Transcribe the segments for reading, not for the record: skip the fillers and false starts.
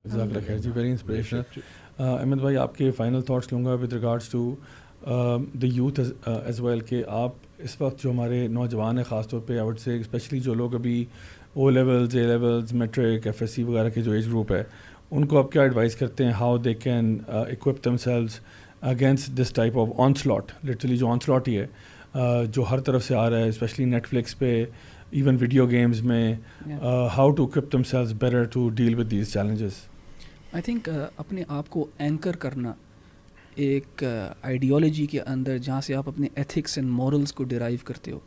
جزاک اللہ خیر جی، very inspirational. Ahmad بھائی آپ کے فائنل تھاٹس لوں گا with regards to the youth as well, کہ آپ اس وقت جو ہمارے نوجوان ہیں خاص طور پہ آئی وڈ سے اسپیشلی جو لوگ ابھی O levels A levels matric F S C وغیرہ کے جو ایج گروپ ہے ان کو آپ کیا ایڈوائز کرتے ہیں how they can occupy themselves against this type of onslaught, literally جو آن سلاٹ ہی ہے جو ہر طرف سے آ رہا ہے اسپیشلی نیٹ فلکس پہ، ایون ویڈیو گیمز میں، how to occupy themselves better to deal with these challenges? I think اپنے آپ کو اینکر کرنا ایک آئیڈیالوجی کے اندر جہاں سے آپ اپنے ایتھکس اینڈ مورلس کو ڈیرائیو کرتے ہو.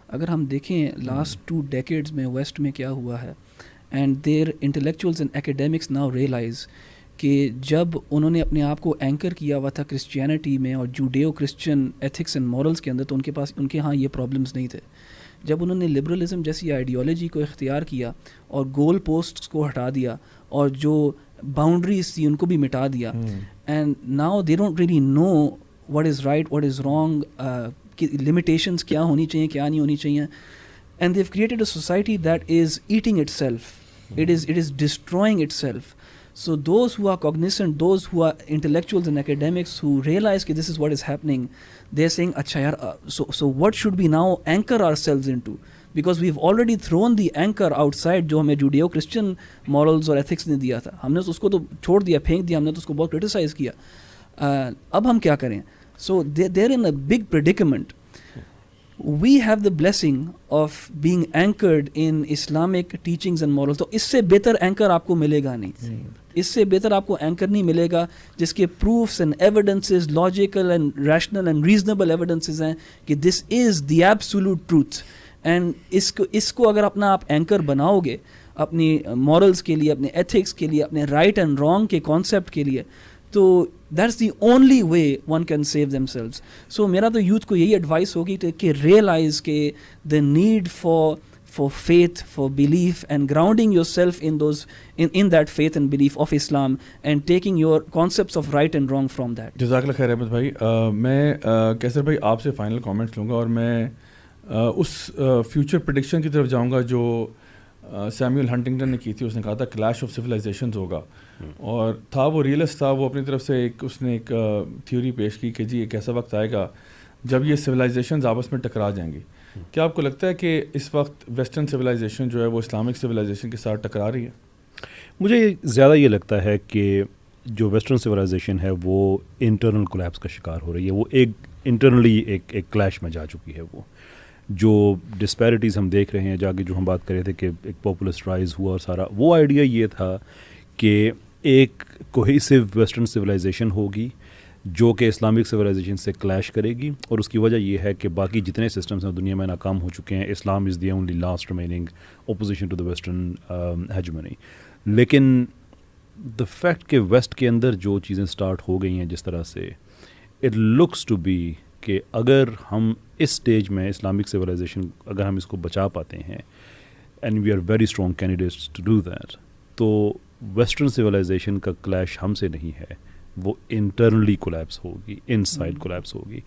اگر ہم دیکھیں لاسٹ 2 ڈیکیڈز میں ویسٹ میں کیا ہوا ہے، and their intellectuals and academics now realize کہ جب انہوں نے اپنے آپ کو اینکر کیا ہوا تھا کرسچینٹی میں اور جوڈیو کرسچن ایتھکس اینڈ مورلس کے اندر، تو ان کے ہاں یہ پرابلمس نہیں تھے. جب انہوں نے لبرلزم جیسی آئیڈیالوجی کو اختیار کیا اور گول پوسٹس کو ہٹا دیا اور جو باؤنڈریز تھی ان کو بھی مٹا دیا، and now they don't really know what is right what is wrong, کہ لمیٹیشنس کیا ہونی چاہیے کیا نہیں ہونی چاہیے، and they've created a society that is eating itself, it is destroying itself. So those who are cognizant, those who are intellectuals and academics who realize that this is what is happening, they're saying, "Acha yaar, so what should we now anchor ourselves into? Because we've already thrown the anchor outside جو ہمیں Judeo-Christian morals اور ethics نے دیا تھا، ہم نے اس کو تو چھوڑ دیا، پھینک دیا، ہم نے تو اس کو بہت criticize کیا. اب ہم کیا کریں؟ So they're in a big predicament. We have the blessing of being anchored in Islamic teachings and morals. تو اس سے بہتر اینکر آپ کو ملے گا نہیں، اس سے بہتر آپ کو اینکر نہیں ملے گا جس کے proofs and evidences logical and rational and reasonable evidences ہیں کہ دس از دی ایبسولوٹ ٹروتھ. اینڈ اس کو اگر اپنا آپ اینکر بناؤ گے اپنی مورلس کے لیے، اپنے ایتھکس کے لیے، اپنے رائٹ اینڈ رانگ کے کانسیپٹ کے لیے، تو that's the only way one can save themselves. So میرا تو یوتھ کو یہی ایڈوائس ہوگی کہ ریئلائز کہ the need for faith, for belief, and grounding yourself in those in that faith and belief of Islam, and taking your concepts of right and wrong from that. جزاک اللہ خیر احمد بھائی. میں کیسر بھائی آپ سے فائنل کامنٹس لوں گا اور میں اس فیوچر پریڈکشن کی طرف جاؤں گا جو سیمیول ہنٹنگٹن نے کی تھی. اس نے کہا تھا کلیش آف سویلائزیشنز ہوگا، اور تھا وہ ریئلسٹ تھا. وہ اپنی طرف سے اس نے ایک تھیوری پیش کی کہ جی ایک ایسا وقت آئے گا جب یہ سویلائزیشنز آپس میں ٹکرا جائیں گی. کیا آپ کو لگتا ہے کہ اس وقت ویسٹرن سویلائزیشن جو ہے وہ اسلامک سویلائزیشن کے ساتھ ٹکرا رہی ہے؟ مجھے زیادہ یہ لگتا ہے کہ جو ویسٹرن سویلائزیشن ہے وہ انٹرنل کولیپس کا شکار ہو رہی ہے. وہ ایک انٹرنلی ایک کلیش میں جا چکی ہے. وہ جو ڈسپیرٹیز ہم دیکھ رہے ہیں جا کے، جو ہم بات کر رہے تھے کہ ایک پاپولسٹ رائز ہوا اور سارا، وہ آئیڈیا یہ تھا کہ ایک کوہیسو ویسٹرن سویلائزیشن ہوگی جو کہ اسلامک سویلائزیشن سے کلیش کرے گی، اور اس کی وجہ یہ ہے کہ باقی جتنے سسٹمز ہیں دنیا میں ناکام ہو چکے ہیں. Islam is the only last remaining opposition to the western hegemony. لیکن دا فیکٹ کہ ویسٹ کے اندر جو چیزیں اسٹارٹ ہو گئی ہیں جس طرح سے، اٹ لکس ٹو بی کہ اگر ہم اس سٹیج میں اسلامک سویلائزیشن اگر ہم اس کو بچا پاتے ہیں، and we are very strong candidates to do that, تو ویسٹرن سویلائزیشن کا کلیش ہم سے نہیں ہے، وہ انٹرنلی کولیپس ہوگی، ان سائڈ کولیپس ہوگی.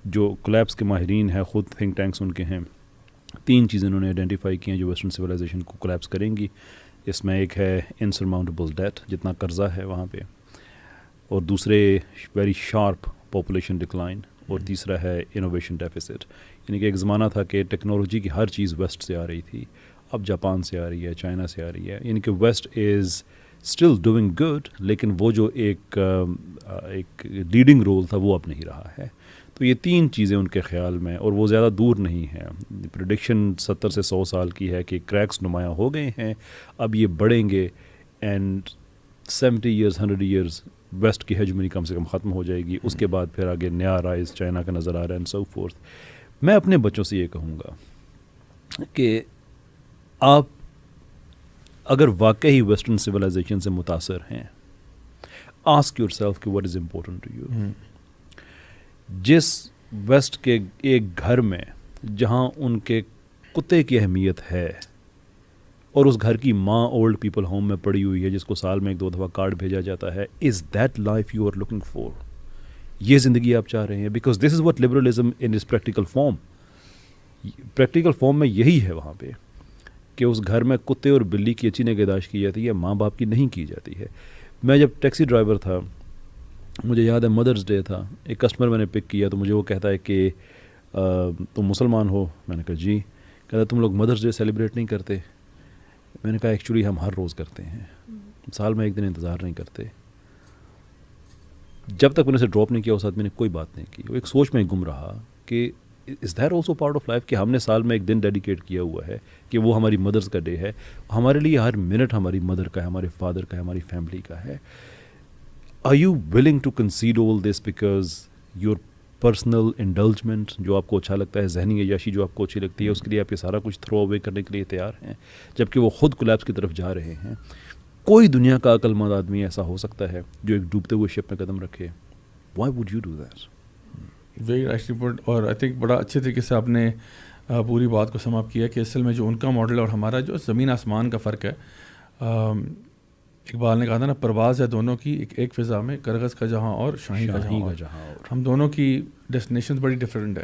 جو کولیپس کے ماہرین ہیں، خود تھنک ٹینکس ان کے ہیں، 3 چیزیں انہوں نے آئیڈینٹیفائی کی ہیں جو ویسٹرن سویلائزیشن کو کولیپس کریں گی. اس میں ایک ہے انسرماؤنٹیبل ڈیٹ، جتنا قرضہ ہے وہاں پہ، اور دوسرے ویری شارپ پاپولیشن ڈکلائن، اور تیسرا ہے انوویشن ڈیفیسٹ. یعنی کہ ایک زمانہ تھا کہ ٹیکنالوجی کی ہر چیز ویسٹ سے آ رہی تھی، اب جاپان سے آ رہی ہے، چائنا سے آ رہی ہے. یعنی کہ west is still doing good, لیکن وہ جو ایک لیڈنگ رول تھا وہ اب نہیں رہا ہے. تو یہ 3 چیزیں ان کے خیال میں، اور وہ زیادہ دور نہیں ہیں. پریڈکشن 70 سے 100 سال کی ہے کہ کریکس نمایاں ہو گئے ہیں، اب یہ بڑھیں گے، اینڈ 70 ایئرز 100 ایئرز ویسٹ کی ہیجمنی کم سے کم ختم ہو جائے گی. اس کے بعد پھر آگے نیا رائز چائنا کا نظر آ رہا ہے، اینڈ سو فورتھ. میں اپنے بچوں سے یہ کہوں گا کہ آپ اگر واقعی ویسٹرن سویلائزیشن سے متاثر ہیں، آسک یور سیلف کہ what is important to you. جس ویسٹ کے ایک گھر میں جہاں ان کے کتے کی اہمیت ہے، اور اس گھر کی ماں اولڈ پیپل ہوم میں پڑی ہوئی ہے جس کو سال میں 1-2 دفعہ کارڈ بھیجا جاتا ہے، is that life you are looking for? یہ زندگی آپ چاہ رہے ہیں؟ Because this is what liberalism in its practical form. Practical form میں یہی ہے وہاں پہ کہ اس گھر میں کتے اور بلی کی اچھی نگہداشت کی جاتی ہے, ماں باپ کی نہیں کی جاتی ہے. میں جب ٹیکسی ڈرائیور تھا, مجھے یاد ہے مدرس ڈے تھا, ایک کسٹمر میں نے پک کیا تو مجھے وہ کہتا ہے کہ تم مسلمان ہو؟ میں نے کہا جی. کہتا تم لوگ مدرس ڈے سیلیبریٹ نہیں کرتے؟ میں نے کہا ایکچولی ہم ہر روز کرتے ہیں, سال میں ایک دن انتظار نہیں کرتے. جب تک میں نے اسے ڈراپ نہیں کیا اس آدمی نے کوئی بات نہیں کی. وہ ایک سوچ میں گم رہا کہ is that also part of life, کہ ہم نے سال میں ایک دن ڈیڈیکیٹ کیا ہوا ہے کہ وہ ہماری مدرس کا ڈے ہے. ہمارے لیے ہر منٹ ہماری مدر کا ہے, ہمارے فادر کا ہے, ہماری فیملی کا ہے. Are you willing to concede all this because your personal indulgence جو آپ کو اچھا لگتا ہے, ذہنی عیاشی جو آپ کو اچھی لگتی ہے, اس کے لیے آپ یہ سارا کچھ تھرو اوے کرنے کے لیے تیار ہیں, جبکہ وہ خود کولیپس کی طرف جا رہے ہیں. کوئی دنیا کا عقل مند آدمی ایسا ہو سکتا ہے جو ایک ڈوبتے ہوئے شپ میں قدم رکھے. Why would you do that? Very rightly put. اور آئی تھنک بڑا اچھے طریقے سے آپ نے پوری بات کو سم اپ کیا کہ اصل میں جو ان کا ماڈل اور ہمارا جو زمین آسمان کا فرق ہے. اقبال نے کہا تھا نا, پرواز ہے دونوں کی ایک فضا میں, کرغز کا جہاں اور شاہی کا جہاں. ہم دونوں کی ڈیسٹینیشن بڑی ڈفرینٹ ہے,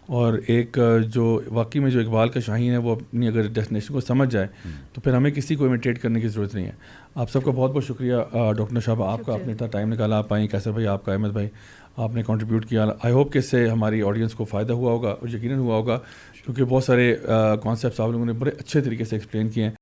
اور ایک جو واقعی میں جو اقبال کا شاہین ہے وہ اپنی اگر ڈیسٹینیشن کو سمجھ جائے تو پھر ہمیں کسی کو امیٹیٹ کرنے کی ضرورت نہیں ہے. آپ سب کا بہت بہت شکریہ. ڈاکٹر شاہبہ آپ کا اپنے اتنا ٹائم نکالا, آپ آئیں. کیسر بھائی آپ کا, احمد بھائی آپ نے کنٹریبیوٹ کیا. آئی ہوپ کہ اس سے ہماری آڈینس کو فائدہ ہوا ہوگا, اور یقیناً ہوا ہوگا, کیونکہ بہت سارے کانسیپٹس آپ لوگوں نے بڑے اچھے طریقے سے ایکسپلین کیے ہیں.